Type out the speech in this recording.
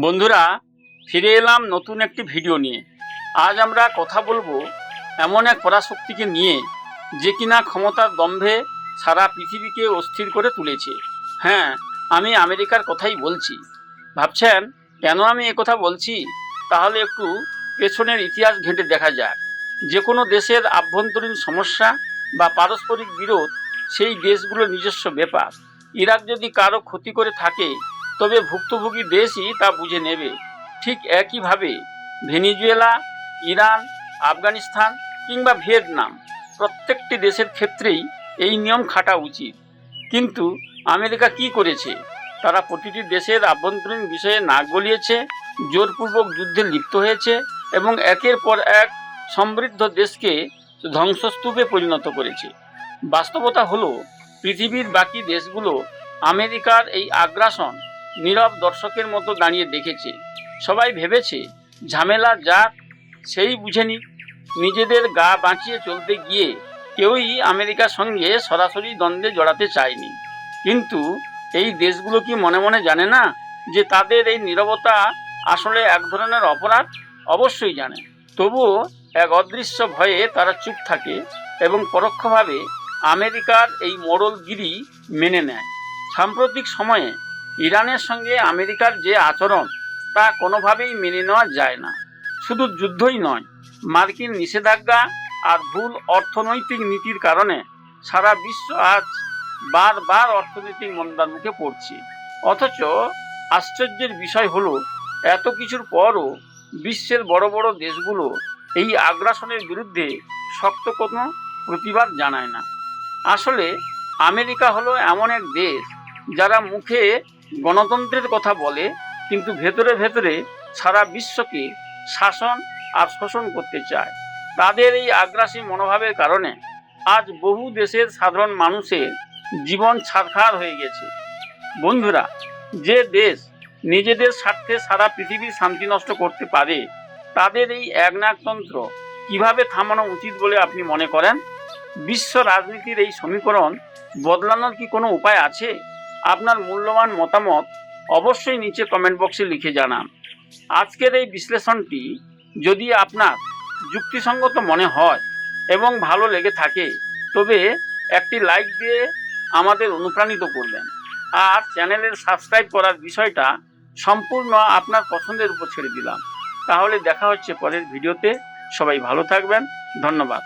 বন্ধুরা, ফিরে এলাম নতুন একটি ভিডিও নিয়ে। আজ আমরা কথা বলবো এমন এক পরাশক্তিকে নিয়ে যে কিনা ক্ষমতার দম্ভে সারা পৃথিবীকে অস্থির করে তুলেছে। হ্যাঁ, আমি আমেরিকার কথাই বলছি। ভাবছেন কেন আমি একথা বলছি? তাহলে একটু পেছনের ইতিহাস ঘেঁটে দেখা যাক। যে কোনো দেশের আভ্যন্তরীণ সমস্যা বা পারস্পরিক বিরোধ সেই দেশগুলোর নিজস্ব ব্যাপার। ইরাক যদি কারো ক্ষতি করে থাকে তবে ভুক্তভোগী দেশই তা বুঝে নেবে। ঠিক একইভাবে ভেনিজুয়েলা, ইরান, আফগানিস্তান কিংবা ভিয়েতনাম, প্রত্যেকটি দেশের ক্ষেত্রেই এই নিয়ম খাটা উচিত। কিন্তু আমেরিকা কি করেছে? তারা প্রতিটি দেশের আভ্যন্তরীণ বিষয়ে নাক গলিয়েছে, জোরপূর্বক যুদ্ধে লিপ্ত হয়েছে এবং একের পর এক সমৃদ্ধ দেশকে ধ্বংসস্তূপে পরিণত করেছে। বাস্তবতা হলো, পৃথিবীর বাকি দেশগুলো আমেরিকার এই আগ্রাসন নীরব দর্শকের মতো দাঁড়িয়ে দেখেছে। সবাই ভেবেছে ঝামেলা যাক, সেই বুঝে নিক। নিজেদের গা বাঁচিয়ে চলতে গিয়ে কেউই আমেরিকার সঙ্গে সরাসরি দ্বন্দ্বে জড়াতে চায়নি। কিন্তু এই দেশগুলো কি মনে মনে জানে না যে তাদের এই নীরবতা আসলে এক ধরনের অপরাধ? অবশ্যই জানে। তবুও এক অদৃশ্য ভয়ে তারা চুপ থাকে এবং পরোক্ষভাবে আমেরিকার এই মোড়লগিরি মেনে নেয়। সাম্প্রতিক সময়ে ইরানের সঙ্গে আমেরিকার যে আচরণ তা কোনোভাবেই মেনে নেওয়া যায় না। শুধু যুদ্ধই নয়, মার্কিন নিষেধাজ্ঞা আর ভুল অর্থনৈতিক নীতির কারণে সারা বিশ্ব আজ বারবার অর্থনৈতিক মন্দার মুখে পড়ছে। অথচ আশ্চর্যের বিষয় হলো, এত কিছুর পরও বিশ্বের বড় বড় দেশগুলো এই আগ্রাসনের বিরুদ্ধে শক্ত কোনো প্রতিবাদ জানায় না। আসলে আমেরিকা হলো এমন এক দেশ যারা মুখে গণতন্ত্রের কথা বলে, কিন্তু ভেতরে ভেতরে সারা বিশ্বকে শাসন আর শোষণ করতে চায়। তাদের এই আগ্রাসী মনোভাবের কারণে আজ বহু দেশের সাধারণ মানুষের জীবন ছারখার হয়ে গেছে। বন্ধুরা, যে দেশ নিজেদের স্বার্থে সারা পৃথিবীর শান্তি নষ্ট করতে পারে, তাদের এই একনায়কতন্ত্র কিভাবে থামানো উচিত বলে আপনি মনে করেন? বিশ্ব রাজনীতির এই সমীকরণ বদলানোর কি কোনো উপায় আছে? আপনার মূল্যবান মতামত অবশ্যই নিচে কমেন্ট বক্সে লিখে জানান। আজকের এই বিশ্লেষণটি যদি আপনার যুক্তিসঙ্গত মনে হয় এবং ভালো লেগে থাকে, তবে একটি লাইক দিয়ে আমাদের অনুপ্রাণিত করবেন। আর চ্যানেলের সাবস্ক্রাইব করার বিষয়টা সম্পূর্ণ আপনার পছন্দের উপর ছেড়ে দিলাম। তাহলে দেখা হচ্ছে পরের ভিডিওতে। সবাই ভালো থাকবেন। ধন্যবাদ।